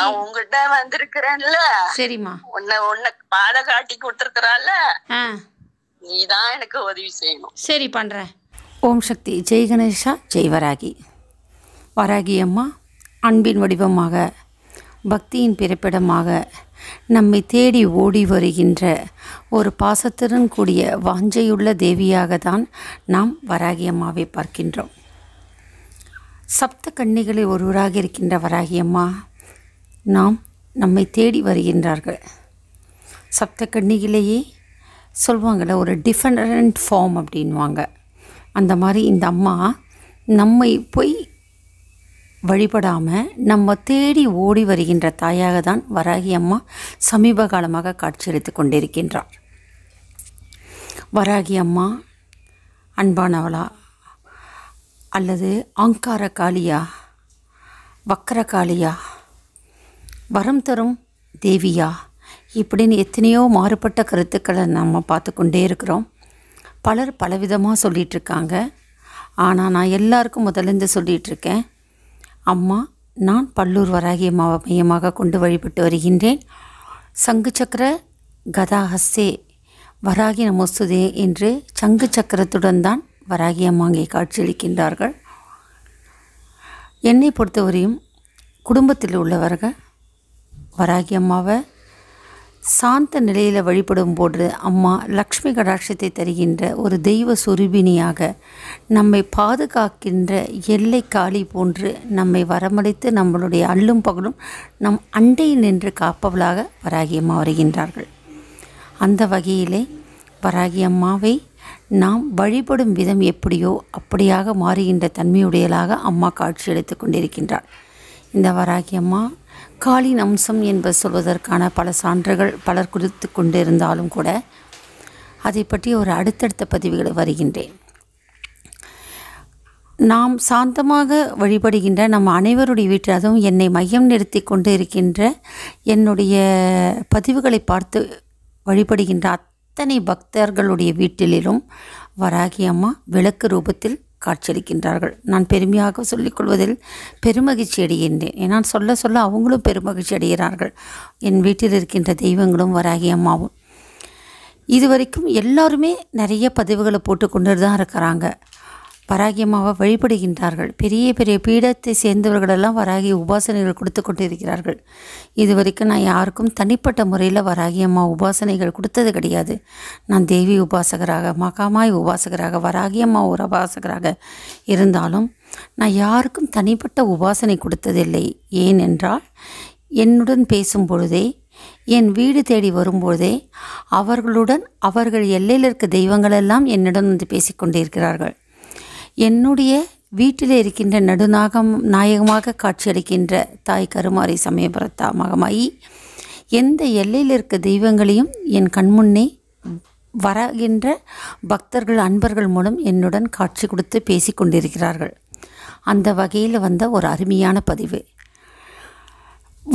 நான் உங்ககிட்ட வந்திருக்கிறேன்ல. சரிம்மா. உன்னை பாதை காட்டி கொடுத்துருக்கறால, ஆ நீதான் எனக்கு உதவி செய்யணும். சரி பண்ணுறேன். ஓம் சக்தி. ஜெய் கணேஷா, ஜெய் வராகி. வராகி அம்மா அன்பின் வடிவமாக, பக்தியின் பிறப்பிடமாக நம்மை தேடி ஓடி வருகின்ற ஒரு பாசத்துடன் கூடிய வாஞ்சையுள்ள தேவியாக தான் நாம் வராகி அம்மாவை பார்க்கின்றோம். சப்த கன்னிகளில் ஒருவராக இருக்கின்ற வராகி அம்மா நம்மை தேடி வருகின்றார்கள். சப்த கன்னிகளிலேயே சொல்லுவாங்கள்ல, ஒரு டிஃபரண்ட் ஃபார்ம் அப்படின்வாங்க. அந்த மாதிரி இந்த அம்மா நம்மை போய் வழிபடாமல் நம்ம தேடி ஓடி வருகின்ற தாயாக தான் வராகி அம்மா சமீப காலமாக காட்சியளித்து கொண்டிருக்கின்றார். வராகி அம்மா அன்பானவளா அல்லது ஆங்கார காளியா, வக்கர காளியா, வரம் தரும் தேவியா, இப்படின்னு எத்தனையோ மாறுபட்ட கருத்துக்களை நம்ம பார்த்து கொண்டே இருக்கிறோம். பலர் பலவிதமாக சொல்லிகிட்ருக்காங்க. ஆனால் நான் எல்லாருக்கும் முதலேருந்து சொல்லிகிட்ருக்கேன், அம்மா நான் பல்லூர் வராகி அம்மாவை மையமாக கொண்டு வழிபட்டு வருகின்றேன். சங்கு சக்கர கதாஹஸ்தே வராகி நமஸ்துதே என்று சங்கு சக்கரத்துடன் தான் வராகி அம்மா அங்கே காட்சியளிக்கின்றார்கள். என்னை பொறுத்தவரையும் குடும்பத்தில் உள்ளவர்கள் வராகி அம்மாவை சாந்த நிலையில் வழிபடும் போது அம்மா லக்ஷ்மி கடாட்சத்தை தருகின்ற ஒரு தெய்வ சுரூபிணியாக நம்மை பாதுகாக்கின்ற எல்லை காளி போன்று நம்மை வரமளித்து நம்மளுடைய அல்லும் பகலும் நம் அண்டையில் நின்று காப்பவளாக வராகி அம்மா வருகின்றார்கள். அந்த வகையிலே வராகி அம்மாவை நாம் வழிபடும் விதம் எப்படியோ அப்படியாக மாறுகின்ற தன்மையுடையலாக அம்மா காட்சியளித்து கொண்டிருக்கின்றார். இந்த வராகி அம்மா காளியின் அம்சம் என்பது சொல்வதற்கான பல சான்றுகள் பலர் குறித்து கொண்டு இருந்தாலும் கூட அதை பற்றி ஒரு அடுத்தடுத்த பதிவுகளை வருகின்றேன். நாம் சாந்தமாக வழிபடுகின்ற நம்ம அனைவருடைய வீட்டில், அதுவும் என்னை மையம் நிறுத்தி கொண்டு இருக்கின்ற என்னுடைய பதிவுகளை பார்த்து வழிபடுகின்ற அத்தனை பக்தர்களுடைய வீட்டிலும் வராகி அம்மா விளக்கு ரூபத்தில் காட்சியளிக்கின்றார்கள். நான் பெருமையாக சொல்லிக்கொள்வதில் பெருமகிழ்ச்சி அடைகின்றேன். ஏன்னா சொல்ல சொல்ல அவங்களும் பெருமகிழ்ச்சி அடைகிறார்கள். என் வீட்டில் இருக்கின்ற தெய்வங்களும் வராகி அம்மாவும் இதுவரைக்கும் எல்லாருமே நிறைய பதிவுகளை போட்டு கொண்டு தான் இருக்கிறாங்க. வராகி அம்மாவை வழிபடுகின்றார்கள். பெரிய பெரிய பீடத்தை சேர்ந்தவர்களெல்லாம் வராகி உபாசனைகள் கொடுத்து கொண்டு இருக்கிறார்கள். இதுவரைக்கும் நான் யாருக்கும் தனிப்பட்ட முறையில் வராகி அம்மா உபாசனைகள் கொடுத்தது கிடையாது. நான் தேவி உபாசகராக, மகாமாய் உபாசகராக, வராகி அம்மா ஒரு உபாசகராக இருந்தாலும் நான் யாருக்கும் தனிப்பட்ட உபாசனை கொடுத்ததில்லை. ஏனென்றால் என்னுடன் பேசும் பொழுதே, என் வீடு தேடி வரும்பொழுதே அவர்களுடன் அவர்கள் எல்லையில் இருக்க தெய்வங்களெல்லாம் என்னுடன் வந்து பேசிக்கொண்டிருக்கிறார்கள். என்னுடைய வீட்டில் இருக்கின்ற நாயகமாக காட்சியளிக்கின்ற தாய் கருமாரி சமயபுரத்தா மகமாயி எந்த எல்லையில் இருக்க தெய்வங்களையும் என் கண்முன்னே வருகின்ற பக்தர்கள் அன்பர்கள் மூலம் என்னுடன் காட்சி கொடுத்து பேசி கொண்டிருக்கிறார்கள். அந்த வகையில் வந்த ஒரு அருமையான பதிவு.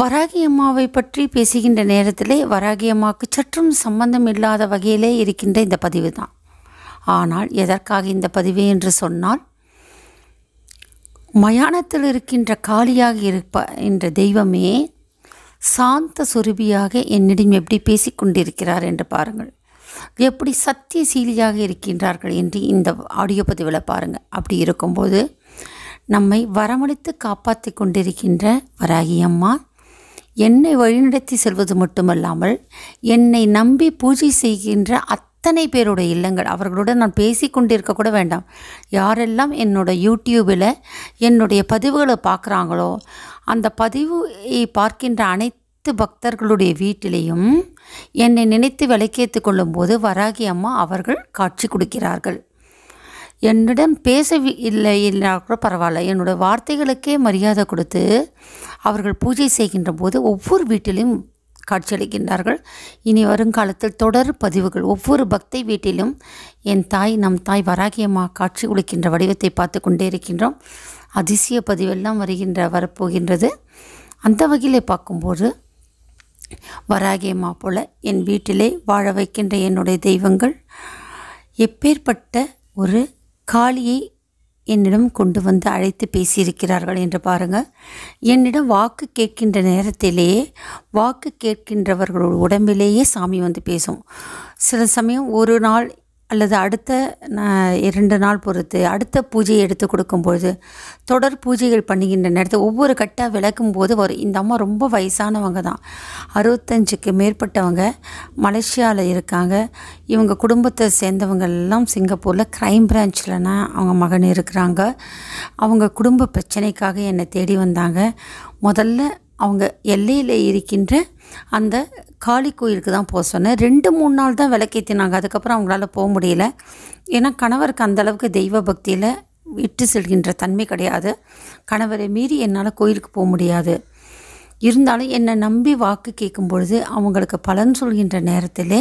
வராகி அம்மாவை பற்றி பேசுகின்ற நேரத்திலே வராகி அம்மாவுக்கு சற்றும் சம்பந்தம் இல்லாத வகையிலே இருக்கின்ற இந்த பதிவு தான். ஆனால் எதற்காக இந்த பதிவு என்று சொன்னால், மயானத்தில் இருக்கின்ற காளியாக என்ற தெய்வமே சாந்த சுரூபியாக என்னிடம் எப்படி பேசிக்கொண்டிருக்கிறார் என்று பாருங்கள். எப்படி சத்தியசீலியாக இருக்கின்றார்கள் என்று இந்த ஆடியோ பதிவில் பாருங்கள். அப்படி இருக்கும்போது நம்மை வரமளித்து காப்பாற்றி கொண்டிருக்கின்ற வராகி அம்மா என்னை வழிநடத்தி செல்வது மட்டுமல்லாமல் என்னை நம்பி பூஜை செய்கின்ற அத்தனை பேருடைய இல்லங்கள், அவர்களுடன் நான் பேசி கொண்டிருக்க கூட வேண்டாம், யாரெல்லாம் என்னோடய யூடியூபில் என்னுடைய பதிவுகளை பார்க்குறாங்களோ அந்த பதிவை பார்க்கின்ற அனைத்து பக்தர்களுடைய வீட்டிலையும் என்னை நினைத்து விளக்கேற்று கொள்ளும்போது வராகி அம்மா அவர்கள் காட்சி கொடுக்கிறார்கள். என்னிடம் பேச இல்லைன்னா கூட பரவாயில்ல, என்னோடய வார்த்தைகளுக்கே மரியாதை கொடுத்து அவர்கள் பூஜை செய்கின்ற போது ஒவ்வொரு வீட்டிலும் காட்சியளிக்கின்றார்கள். இனி வருங்காலத்தில் தொடர் பதிவுகள் ஒவ்வொரு பக்தை வீட்டிலும் என் தாய் நம் தாய் வராகி அம்மா காட்சி கொடுக்கின்ற வடிவத்தை பார்த்து கொண்டே இருக்கின்றோம். அதிசய பதிவெல்லாம் வரப்போகின்றது. அந்த வகையில் பார்க்கும்போது வராகி அம்மா போல் என் வீட்டிலே வாழ வைக்கின்ற என்னுடைய தெய்வங்கள் எப்பேற்பட்ட ஒரு காளியை என்னிடம் கொண்டு வந்து அழைத்து பேசியிருக்கிறார்கள் என்று பாருங்கள். என்னிடம் வாக்கு கேட்கின்ற நேரத்திலேயே வாக்கு கேட்கின்றவர்களோட உடம்பிலேயே சாமி வந்து பேசும். சில சமயம் ஒரு நாள் அல்லது அடுத்த 2 நாள் பொறுத்து அடுத்த பூஜையை எடுத்து கொடுக்கும்பொழுது, தொடர் பூஜைகள் பண்ணுகின்ற நேரத்தில் ஒவ்வொரு கட்டாக விளக்கும் போது வரும். இந்த அம்மா ரொம்ப வயசானவங்க தான், 65க்கு மேற்பட்டவங்க, மலேசியாவில் இருக்காங்க. இவங்க குடும்பத்தை சேர்ந்தவங்க எல்லாம் சிங்கப்பூரில் க்ரைம் பிரான்ச்சில்னா அவங்க மகன் இருக்கிறாங்க. அவங்க குடும்ப பிரச்சனைக்காக என்னை தேடி வந்தாங்க. முதல்ல அவங்க எல்லையில் இருக்கின்ற அந்த காளி கோயிலுக்கு தான் போக சொன்னேன். 2-3 நாள் தான் விளக்கேற்றினாங்க. அதுக்கப்புறம் அவங்களால போக முடியல. ஏன்னா கணவருக்கு அந்தளவுக்கு தெய்வ பக்தியில் விட்டு செல்கின்ற தன்மை கிடையாது. கணவரை மீறி என்னால் கோயிலுக்கு போக முடியாது. இருந்தாலும் என்னை நம்பி வாக்கு கேட்கும் பொழுது அவங்களுக்கு பலன் சொல்கின்ற நேரத்தில்,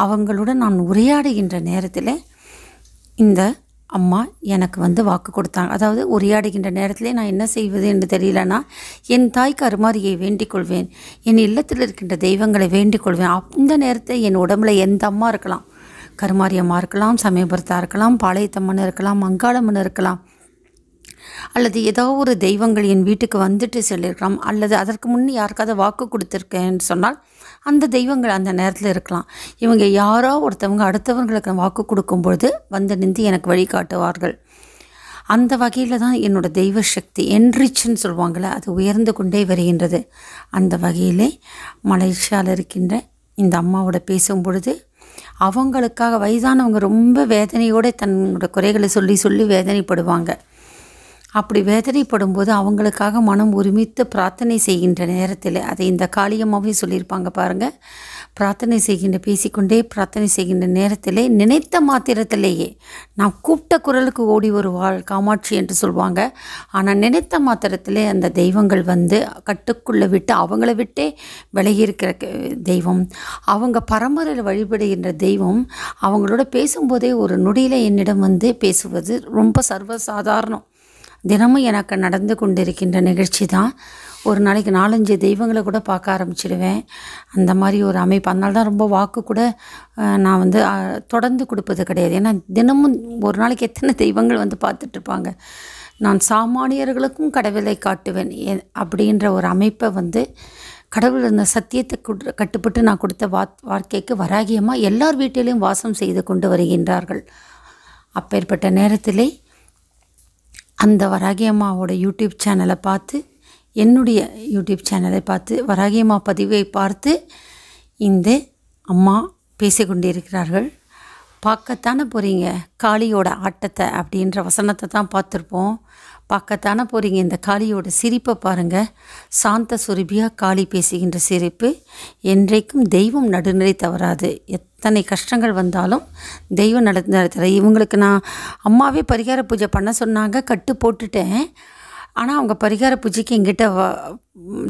அவங்களுடன் நான் உரையாடுகின்ற நேரத்தில் இந்த அம்மா எனக்கு வந்து வாக்கு கொடுத்தாங்க. அதாவது உரையாடுகின்ற நேரத்திலே நான் என்ன செய்வது என்று தெரியலனா, என் தாய் கருமாரியை வேண்டிக் கொள்வேன், என் இல்லத்தில் இருக்கின்ற தெய்வங்களை வேண்டிக் கொள்வேன். அந்த நேரத்தில் என் உடம்புல எந்த அம்மா இருக்கலாம், கருமாரி அம்மா இருக்கலாம், சமயபுரத்தா இருக்கலாம், பாளையத்தம்மன் இருக்கலாம், மங்காளம்மன் இருக்கலாம், அல்லது ஏதோ ஒரு தெய்வங்கள் என் வீட்டுக்கு வந்துட்டு சொல்லியிருக்கலாம், அல்லது அதற்கு முன்னே யாருக்காவது வாக்கு கொடுத்துருக்கேன்னு சொன்னால் அந்த தெய்வங்கள் அந்த நேரத்தில் இருக்கலாம். இவங்க யாரோ ஒருத்தவங்க அடுத்தவங்களுக்கு வாக்கு கொடுக்கும்பொழுது வந்து நின்று எனக்கு வழிகாட்டுவார்கள். அந்த வகையில் தான் என்னோடய தெய்வ சக்தி என்ரிச்சுன்னு சொல்லுவாங்களே, அது உயர்ந்து கொண்டே வருகின்றது. அந்த வகையிலே மலேசியாவில் இருக்கின்ற இந்த அம்மாவோட பேசும் பொழுது அவங்களுக்காக வயதானவங்க ரொம்ப வேதனையோடு தன்னோட குறைகளை சொல்லி சொல்லி வேதனைப்படுவாங்க. அப்படி வேதனைப்படும்போது அவங்களுக்காக மனம் ஒருமித்து பிரார்த்தனை செய்கின்ற நேரத்தில், அதை இந்த காளியம்மாவே சொல்லியிருப்பாங்க பாருங்கள். பிரார்த்தனை செய்கின்ற பேசிக்கொண்டே பிரார்த்தனை செய்கின்ற நேரத்தில் நினைத்த மாத்திரத்திலேயே, நான் கூப்பிட்ட குரலுக்கு ஓடி வருவாள் காமாட்சி என்று சொல்லுவாங்க. ஆனால் நினைத்த மாத்திரத்திலே அந்த தெய்வங்கள் வந்து கட்டுக்குள்ளே விட்டு அவங்கள விட்டே விலகி இருக்கிற தெய்வம், அவங்க பரம்பரையில் வழிபடுகின்ற தெய்வம் அவங்களோட பேசும்போதே ஒரு நொடியில் என்னிடம் வந்து பேசுவது ரொம்ப சர்வசாதாரணம். தினமும் எனக்கு நடந்து கொண்டிருக்கின்ற நிகழ்ச்சி தான். ஒரு நாளைக்கு 4-5 தெய்வங்களை கூட பார்க்க ஆரம்பிச்சிடுவேன். அந்த மாதிரி ஒரு அமைப்பு. அதனால தான் ரொம்ப வாக்கு கூட நான் வந்து தொடர்ந்து கொடுப்பது கிடையாது. ஏன்னா தினமும் ஒரு நாளைக்கு எத்தனை தெய்வங்கள் வந்து பார்த்துட்ருப்பாங்க. நான் சாமானியர்களுக்கும் கடவுளை காட்டுவேன் அப்படின்ற ஒரு அமைப்பை வந்து கடவுள் அந்த சத்தியத்தை கட்டுப்பட்டு நான் கொடுத்த வாழ்க்கைக்கு வராகியமாக எல்லார் வீட்டிலையும் வாசம் செய்து கொண்டு வருகின்றார்கள். அப்பேற்பட்ட நேரத்திலே அந்த வராகியம்மாவோட யூடியூப் சேனலை பார்த்து, என்னுடைய யூடியூப் சேனலை பார்த்து, வராகியம்மா பதிவை பார்த்து இந்த அம்மா பேசிக்கொண்டிருக்கிறார்கள். பார்க்கத்தானே போகிறீங்க காளியோட ஆட்டத்தை அப்படின்ற வசனத்தை தான் பார்த்துருப்போம். பார்க்கத்தானே போகிறீங்க இந்த காளியோட சிரிப்பை பாருங்கள். சாந்த சுரபியாக காளி பேசுகின்ற சிரிப்பு. என்றைக்கும் தெய்வம் நடுநிலை தவறாது. எத்தனை கஷ்டங்கள் வந்தாலும் தெய்வம் நடத்துகிற. இவங்களுக்கு நான் அம்மாவே பரிகார பூஜை பண்ண சொன்னாங்க, கட்டு போட்டுட்டேன். ஆனால் அவங்க பரிகார பூஜைக்கு எங்கிட்ட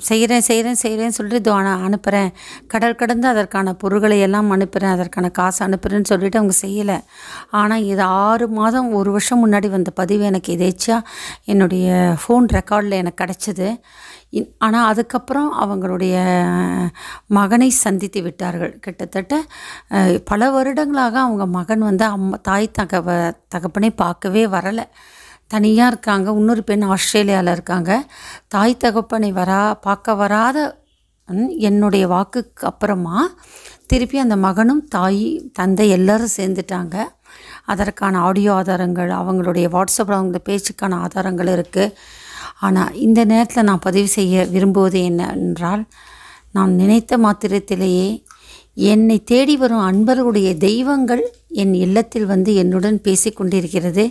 செய்கிறேன்னு சொல்லிட்டு அனுப்புகிறேன், கடல் கடந்து அதற்கான பொருட்களை எல்லாம் அனுப்புகிறேன், அதற்கான காசு அனுப்புகிறேன்னு சொல்லிவிட்டு அவங்க செய்யலை. ஆனால் இது 6 மாதம் 1 வருஷம் முன்னாடி வந்த பதிவு எனக்கு எதேச்சியாக என்னுடைய ஃபோன் ரெக்கார்டில் எனக்கு கிடச்சிது. ஆனால் அதுக்கப்புறம் அவங்களுடைய மகனை சந்தித்து விட்டார்கள். கிட்டத்தட்ட பல வருடங்களாக அவங்க மகன் வந்து தாய் தகப்பனை பார்க்கவே வரலை. தனியாக இருக்காங்க. இன்னொரு பெண் ஆஸ்திரேலியாவில் இருக்காங்க. தாய் தகப்பனை பார்க்க வராத என்னுடைய வாக்குக்கு அப்புறமா திருப்பி அந்த மகனும் தாய் தந்தை எல்லோரும் சேர்ந்துட்டாங்க. அதற்கான ஆடியோ ஆதாரங்கள், அவங்களுடைய வாட்ஸ்அப்பில் அவங்க பேச்சுக்கான ஆதாரங்கள் இருக்குது. ஆனால் இந்த நேரத்தில் நான் பதிவு செய்ய விரும்புவது என்னவென்றால், நான் நினைத்த மாத்திரத்திலேயே என்னை தேடி வரும் அன்பர்களுடைய தெய்வங்கள் என் இல்லத்தில் வந்து என்னுடன் பேசிக்கொண்டிருக்கிறது.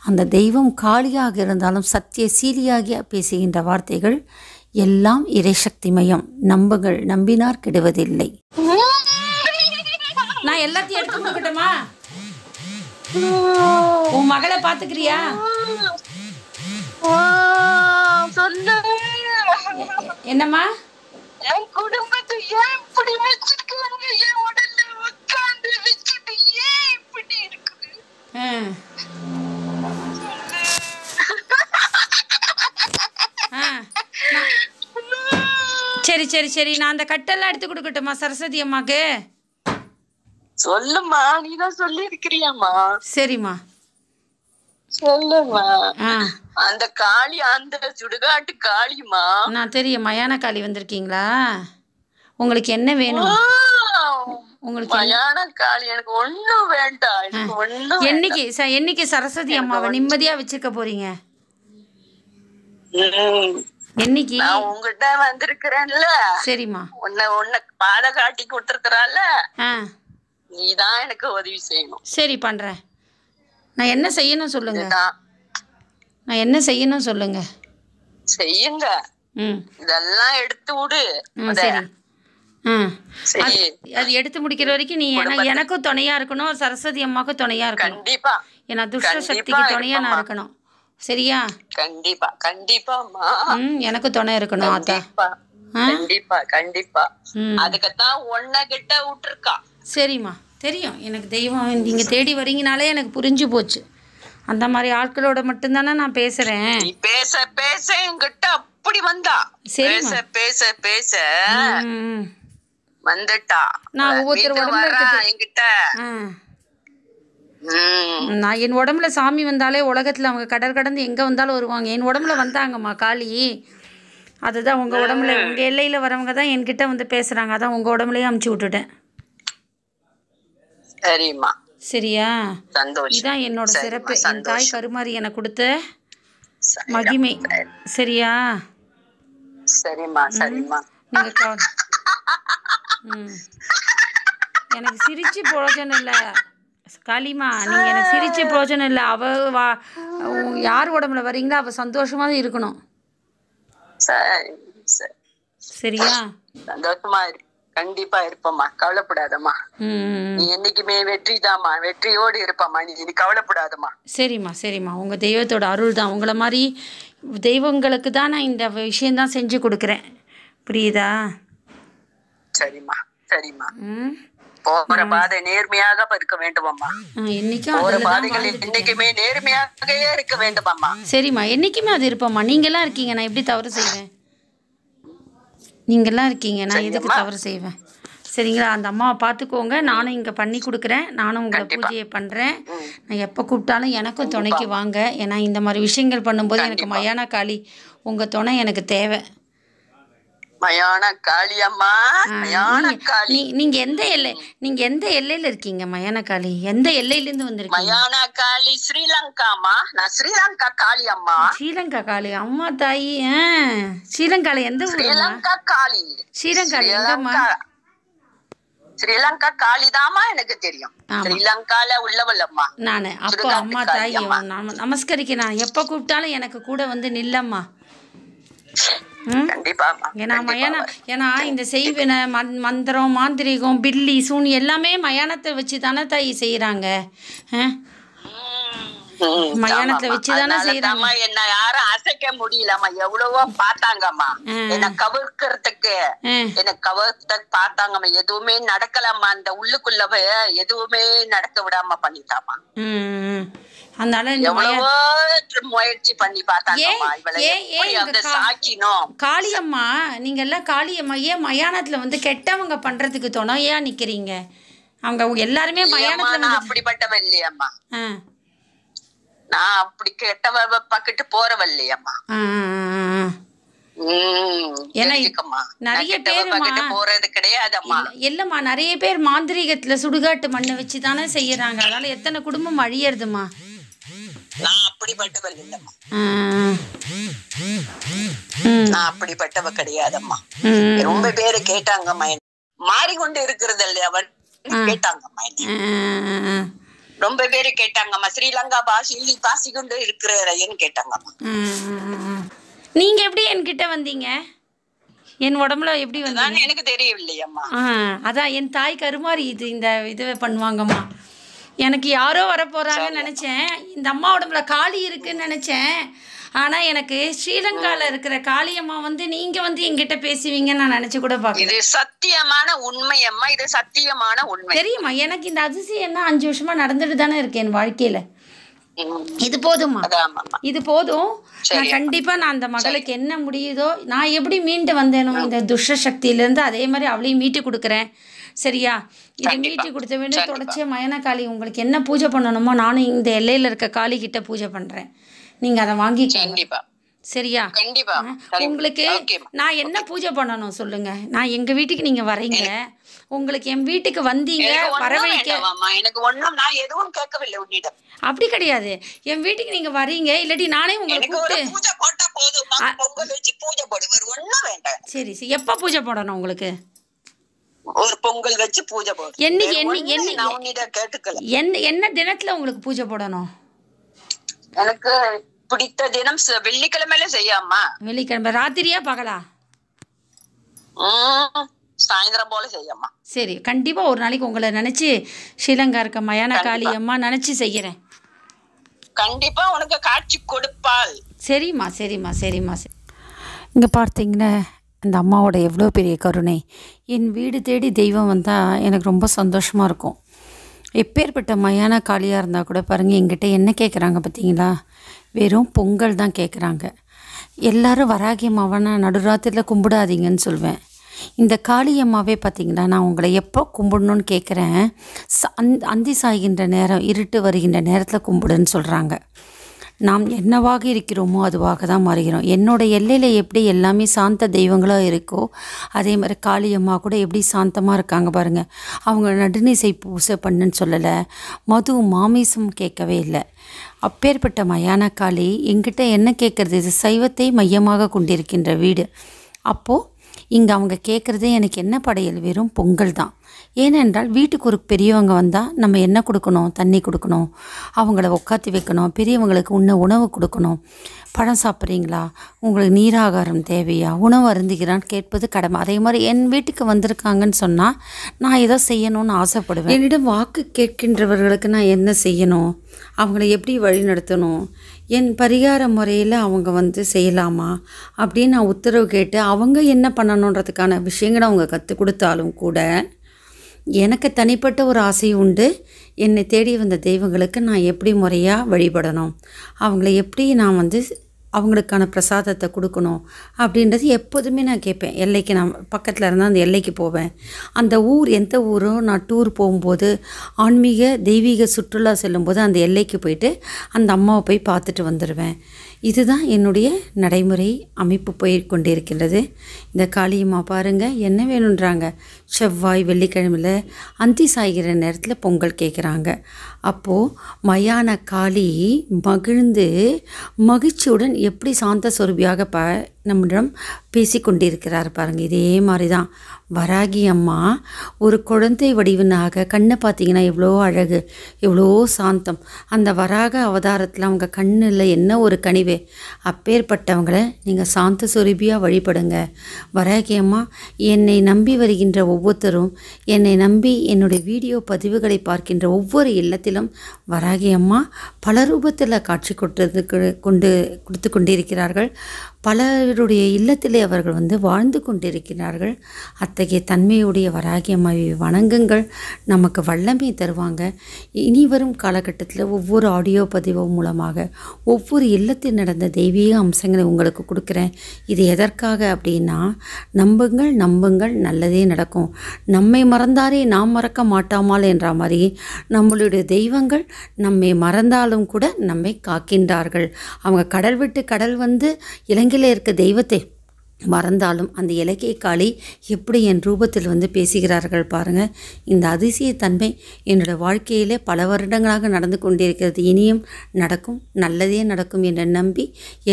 அந்த தெய்வம் காளியாக இருந்தாலும் சத்திய சீலியாகிய பேசுகின்ற வார்த்தைகள் எல்லாம் இறைசக்திமயம். நம்புங்கள், நம்பினார் கெடுவதில்லை. நான் எல்லாத்தையும் எடுத்து கொடுக்கட்டுமா? உன் மகளை பாத்துக்கிறியா? என்னம்மா? என் குடும்பத்தை ஏன் இப்படி வச்சிருக்காங்க? என் உடல்ல உட்கார்ந்து வச்சுட்டு ஏன் இப்படி இருக்குது? சரி சரி சரி, நான் அந்த கட்டெல்லாம் எடுத்து கொடுக்கட்டுமா சரஸ்வதி அம்மாக்கு? சொல்லுமா, நீதான் சொல்லி இருக்கிறியாமா? சரிம்மா. சொல்லுமா. ஆ அந்த காளி அந்த சுடுகாட்டு காளிமா. நான் தெரியும். மயான காளி வந்திருக்கீங்களா? உங்களுக்கு என்ன வேணும்? உங்களுக்கு மயான காளி எனக்கு ஒண்ணும் வேண்டாம். எனக்கு ஒண்ணும் என்னைக்கு சரஸ்வதி அம்மாவை நிம்மதியா வச்சுக்க போறீங்க? என்னைக்கு? நான் உங்ககிட்ட வந்திருக்கிறேன்ல. சரிம்மா. உன்னை பாத காட்டி கொடுத்துருக்கறால, நீதான் எனக்கு உதவி செய்யணும். சரி, பண்றேன். நான் என்ன செய்யணும் சொல்லுங்க. நான் என்ன செய்யணும் சொல்லுங்க. செய்யுங்க. இதெல்லாம் எடுத்து விடு. சரி, அது எடுத்து முடிக்கிற வரைக்கும் நீ எனக்கும் துணையா இருக்கணும், சரஸ்வதி அம்மாவுக்கும் துணையா இருக்கணும். கண்டிப்பா. ஏன்னா துஷ்ட சக்திக்கு துணையா நான் இருக்கணும். சரியா? கண்டிப்பா கண்டிப்பாமா. எனக்கு துணை இருக்கணும் ஆத்தா. கண்டிப்பா கண்டிப்பா. அதுக்குத்தான் உன்னை கிட்ட விட்டுருக்கா. சரிம்மா, தெரியும் எனக்கு. தெய்வம் நீங்க தேடி வரீங்கனாலே எனக்கு புரிஞ்சு போச்சு. அந்த மாதிரி ஆட்களோட மட்டும்தானே நான் பேசுறேன். பேச பேச என்கிட்ட அப்படி வந்தா. பேச பேச பேச வந்துட்டா. நான் ஒவ்வொருத்தர் உடம்புல என்கிட்ட நான் என் உடம்புல சாமி வந்தாலே உலகத்துல அவங்க கடல் கடந்து எங்க வந்தாலும் வருவாங்க. என் உடம்புல வந்தாங்கம்மா காளி. அதுதான் உங்க உடம்புல, உங்க எல்லையில வரவங்க தான் என்கிட்ட வந்து பேசுறாங்க. அதான் உங்க உடம்புலயே அமுச்சு விட்டுட்டேன். சரிம்மா. சரியா? சந்தோஷம். இதான் என்னோட சிறப்பு. என் தாய் கருமாரி எனக்கு கொடுத்த மகிமை. சரியா? சரிம்மா சரிம்மா. நீங்க எனக்கு சிரிச்சு பிரயோஜனம் இல்லை காளிமா. நீங்க எனக்கு சிரிச்சு பிரயோஜனம் இல்லை. யார் உடம்புல வரீங்களோ அவ சந்தோஷமா தான் இருக்கணும். சரியா? சந்தோஷமா இருக்கு. கண்டிப்பா இருப்பம்மா, கவலைப்படாதம்மா. நீ என்னைக்குமே வெற்றிதாம்மா, வெற்றியோடு இருப்பம்மா. நீ கவலைப்படாதம்மா. சரிம்மா சரிம்மா. உங்க தெய்வத்தோட அருள் தான். உங்களை மாதிரி தெய்வங்களுக்கு தான் நான் இந்த விஷயம்தான் செஞ்சு கொடுக்குறேன். புரியுதா? சரிம்மா சரிம்மா. போற பாதை நேர்மையாக இருக்க வேண்டுமம்மா. போற பாதைகள் என்னைக்குமே நேர்மையாகவே இருக்க வேண்டுமம்மா. சரிம்மா, என்னைக்குமே அது இருப்பம்மா. நீங்கெல்லாம் இருக்கீங்க, நான் எப்படி தவறு செய்வேன்? நீங்கெல்லாம் இருக்கீங்க, நான் எதுக்கு தவறு செய்வேன்? சரிங்களா? அந்த அம்மாவை பார்த்துக்கோங்க. நானும் இங்கே பண்ணி கொடுக்குறேன். நானும் உங்களை பூஜையை பண்ணுறேன். நான் எப்போ கூப்பிட்டாலும் எனக்கும் துணைக்கு வாங்க. ஏன்னா இந்த மாதிரி விஷயங்கள் பண்ணும்போது எனக்கு மயான காளி உங்கள் துணை எனக்கு தேவை. மயான காளி அம்மா, மயான காளி. நீங்க எந்த எல்லையில இருக்கீங்க மயான காளி? எந்த எல்லையில இருந்து வந்திருக்கீங்க? மயான காளி ஸ்ரீலங்காமா. நான் ஸ்ரீலங்கா காளி அம்மா. ஸ்ரீலங்கா காளி அம்மா தாயி. ஸ்ரீலங்கால எந்த ஊர்? ஸ்ரீலங்கா காளி. ஸ்ரீலங்கா எங்கம்மா? ஸ்ரீலங்கா காளி தாமா எனக்கு தெரியும். ஸ்ரீலங்கால உள்ளவள் அம்மா நானு. அப்போ அம்மா தாயி நமஸ்கரிக்க. நான் எப்ப கூப்பிட்டாலும் எனக்கு கூட வந்து நில்லம்மா. ஏன்னா இந்த செய்வின மந்திரம் மாந்திரிகம் பில்லி சூனி எல்லாமே மயானத்தை வச்சு தானே தாயி செய்யறாங்க. மயானத்துல வச்சுதானே செய்யறாங்க. என்ன யாரும் அசைக்க முடியலம்மா. எவ்வளவோ பார்த்தாங்கம்மா என்ன கவிர்க்கிறதுக்கு. என்ன கவிர்த்த பார்த்தாங்கம்மா. எதுவுமே நடக்கலாமா. அந்த உள்ளுக்குள்ள எதுவுமே நடக்க விடாம பண்ணிட்டாமா. அதனால முயற்சி பண்ணி பார்த்தாங்கம்மா. காளியம்மா, நீங்க எல்லாம் காளியம்மா ஏன் மயானத்துல வந்து கெட்டவங்க பண்றதுக்கு துணையா நிக்கிறீங்க? அவங்க எல்லாருமே மயானத்துல அப்படிப்பட்டவ இல்லையம்மா. நான் அப்படி கெட்டவ பக்கிட்டு போறவ இல்லையம்மா. நிறைய பேர் போறது கிடையாதம்மா. இல்லம்மா, நிறைய பேர் மாந்திரீகத்துல சுடுகாட்டு மண்ணை வச்சுதானே செய்யறாங்க. அதனால எத்தனை குடும்பம் அழியறதுமா. நான் அப்படிப்பட்டவ இல்லம்மா. நான் அப்படிப்பட்டவ கிடையாதம்மா. ரொம்ப பேரு கேட்டாங்கம்மா. மாறிக்கொண்டு இருக்கிறது இல்லையா கேட்டாங்கம்மா. ரொம்ப பேரு கேட்டாங்கம்மா. ஸ்ரீலங்கா பாஷையில் பாசிக்கொண்டு இருக்கிறன்னு கேட்டாங்கம்மா. நீங்க எப்படி என்கிட்ட வந்தீங்க? என் உடம்புல எப்படி வந்தீங்க எனக்கு தெரியவில்லையம்மா. அதான் என் தாய் கருமாரி இந்த இதுவே பண்ணுவாங்கம்மா. எனக்கு யாரோ வரப்போறாங்கன்னு நினைச்சேன். இந்த அம்மா உடம்புல காளி இருக்குன்னு நினைச்சேன். ஆனா எனக்கு ஸ்ரீலங்கால இருக்கிற காளியம்மா வந்து நீங்க வந்து என்கிட்ட பேசுவீங்கன்னு நான் நினைச்சு கூட பாக்கல. இது சத்தியமான உண்மை அம்மா. இது சத்தியமான உண்மை. தெரியுமா? எனக்கு இந்த அதிசயம் என்ன 5 வருஷமா நடந்துட்டு தானே இருக்கு என் வாழ்க்கையில. இது போதுமா? இது போதும். நான் கண்டிப்பா நான் அந்த மகளுக்கு என்ன முடியுதோ, நான் எப்படி மீண்டு வந்தேனோ இந்த துஷ்ட சக்தியில இருந்து, அதே மாதிரி அவளையும் மீட்டு கொடுக்குறேன். சரியா? இது மீட்டி கொடுத்த வேண்டும். தொடர்ச்சியாக மயான காளி உங்களுக்கு என்ன பூஜை பண்ணணுமோ நானும் இந்த எல்லையில் இருக்க காளி கிட்ட பூஜை பண்ணுறேன். நீங்கள் அதை வாங்கிக்கோங்க. சரியா? உங்களுக்கு நான் என்ன பூஜை பண்ணணும் சொல்லுங்க. நான் எங்கள் வீட்டுக்கு நீங்கள் வரீங்க, உங்களுக்கு என் வீட்டுக்கு வந்தீங்க வரவழைக்க அப்படி கிடையாது. என் வீட்டுக்கு நீங்க வரீங்க, இல்லாட்டி நானே உங்களுக்கு சரி சரி எப்ப பூஜை போடணும் உங்களுக்கு? ஒரு பொங்கல் வச்சு பூஜை போடணும். என்ன தினத்துல உங்களுக்கு பூஜை போடணும்? எனக்கு பிடித்த தினம் வெள்ளிக்கிழமையில செய்யாமா. வெள்ளிக்கிழமை ராத்திரியா பகலா? சாயந்தரம் போல செய்யம்மா. சரி, கண்டிப்பா ஒரு நாளைக்கு உங்களை நினைச்சு ஸ்ரீலங்கா இருக்க மயான காளி அம்மா நினைச்சு செய்யறேன். கண்டிப்பா உனக்கு காட்சி கொடுப்பாள். சரிம்மா சரிம்மா சரிம்மா. இங்கே பார்த்தீங்கன்னா இந்த அம்மாவோட எவ்வளோ பெரிய கருணை. என் வீடு தேடி தெய்வம் வந்தால் எனக்கு ரொம்ப சந்தோஷமாக இருக்கும். எப்பேற்பட்ட மயான காளியாக இருந்தால் கூட பாருங்கள், எங்கிட்ட என்ன கேட்குறாங்க பார்த்தீங்களா? வெறும் பொங்கல் தான் கேட்குறாங்க. எல்லோரும் வராகி அம்மாவை நடுராத்திரியில் கும்பிடாதீங்கன்னு சொல்வேன். இந்த காளியம்மாவே பார்த்திங்களா, நான் உங்களை எப்போ கும்பிடணுன்னு கேட்குறேன். அந்தி சாய்கின்ற நேரம், இருட்டு வருகின்ற நேரத்தில் கும்பிடுன்னு சொல்கிறாங்க. நாம் என்னவாக இருக்கிறோமோ அதுவாக தான் மாறுகிறோம். என்னோடய எல்லையில் எப்படி எல்லாமே சாந்த தெய்வங்களாக இருக்கோ அதே மாதிரி காளியம்மா கூட எப்படி சாந்தமாக இருக்காங்க பாருங்கள். அவங்க நடுநிசை பூசை பண்ணுன்னு சொல்லலை, மது மாமிசம் கேட்கவே இல்லை. அப்பேற்பட்ட மயான காளி எங்கிட்ட என்ன கேட்குறது? இது சைவத்தை மையமாக கொண்டிருக்கின்ற வீடு. அப்போது இங்கே அவங்க கேட்குறதே எனக்கு என்ன படையல்? வெறும் பொங்கல் தான். ஏனென்றால் வீட்டுக்கு ஒரு பெரியவங்க வந்தால் நம்ம என்ன கொடுக்கணும்? தண்ணி கொடுக்கணும், அவங்கள உட்காத்தி வைக்கணும், பெரியவங்களுக்கு உணவு கொடுக்கணும். பழம் சாப்பிட்றீங்களா, உங்களுக்கு நீராகாரம் தேவையா, உணவு அருந்துகிறான்னு கேட்பது கடமை. அதே மாதிரி என் வீட்டுக்கு வந்திருக்காங்கன்னு சொன்னால் நான் ஏதோ செய்யணும்னு ஆசைப்படுவேன். என்னிடம் வாக்கு கேட்கின்றவர்களுக்கு நான் என்ன செய்யணும், அவங்கள எப்படி வழி நடத்தணும், என் பரிகார முறையில் அவங்க செய்யலாமா அப்படின்னு நான் உத்தரவு கேட்டு அவங்க என்ன பண்ணணுன்றதுக்கான விஷயங்களை அவங்க கற்றுக் கொடுத்தாலும் கூட எனக்கு தனிப்பட்ட ஒரு ஆசை உண்டு. என்னை தேடி வந்த தெய்வங்களுக்கு நான் எப்படி முறையாக வழிபடணும், அவங்கள எப்படி நான் அவங்களுக்கான பிரசாதத்தை கொடுக்கணும் அப்படின்றது எப்போதுமே நான் கேட்பேன். எல்லைக்கு நான் பக்கத்தில் இருந்தால் அந்த எல்லைக்கு போவேன். அந்த ஊர் எந்த ஊரோ நான் டூர் போகும்போது ஆன்மீக தெய்வீக சுற்றுலா செல்லும்போது அந்த எல்லைக்கு போயிட்டு அந்த அம்மாவை போய் பார்த்துட்டு வந்துடுவேன். இதுதான் என்னுடைய நடைமுறை அமைப்பு போய்கொண்டிருக்கின்றது. இந்த காளியம்மா பாருங்கள் என்ன வேணுன்றாங்க. செவ்வாய் வெள்ளிக்கிழமையில் அந்தி சாய்கிற நேரத்தில் பொங்கல் கேட்குறாங்க. அப்போது மயான காளி மகிழ்ந்து மகிழ்ச்சியுடன் எப்படி சாந்த சொரூபியாக நம்மிடம் பேசி கொண்டிருக்கிறார் பாருங்கள். இதே மாதிரி தான் வராகி அம்மா ஒரு குழந்தை வடிவனாக கண்ணை பார்த்தீங்கன்னா எவ்வளோ அழகு, எவ்வளோ சாந்தம். அந்த வராக அவதாரத்தில் அவங்க கண்ணில் என்ன ஒரு கனிவே. அப்பேற்பட்டவங்களை நீங்கள் சாந்த சொரூபியாக வழிபடுங்க. வராகி அம்மா என்னை நம்பி வருகின்ற ஒவ்வொருத்தரும், என்னை நம்பி என்னுடைய வீடியோ பதிவுகளை பார்க்கின்ற ஒவ்வொரு இல்லத்திலும் வராகி அம்மா பல ரூபத்தில் காட்சி கொடுத்து கொண்டிருக்கிறார்கள். பலருடைய இல்லத்திலே அவர்கள் வாழ்ந்து கொண்டிருக்கிறார்கள். அத்தகைய தன்மையுடைய வராகி அம்மாவை வணங்குங்கள், நமக்கு வல்லமை தருவாங்க. இனி வரும் காலகட்டத்தில் ஒவ்வொரு ஆடியோ பதிவு மூலமாக ஒவ்வொரு இல்லத்தில் நடந்த தெய்வீக அம்சங்களை உங்களுக்கு கொடுக்குறேன். இது எதற்காக அப்படின்னா, நம்புங்கள் நம்புங்கள் நல்லதே நடக்கும். நம்மை மறந்தாரே நாம் மறக்க மாட்டாமல் என்ற மாதிரி நம்மளுடைய தெய்வங்கள் நம்மை மறந்தாலும் கூட நம்மை காக்கின்றார்கள். அவங்க கடல் விட்டு கடல் இலங்கையில் இருக்க தெய்வத்தை மறந்தாலும் அந்த இலக்கிய காளி எப்படி என் ரூபத்தில் பேசுகிறார்கள் பாருங்கள். இந்த அதிசய தன்மை என்னோட வாழ்க்கையிலே பல வருடங்களாக நடந்து கொண்டிருக்கிறது. இனியும் நடக்கும், நல்லதே நடக்கும் என்று நம்பி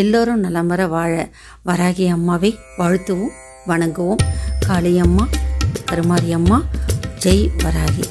எல்லோரும் நலமர வாழ வராகி அம்மாவை வாழ்த்துவோம், வணங்குவோம். காளியம்மா, கருமாரியம்மா, ஜெய் வராகி.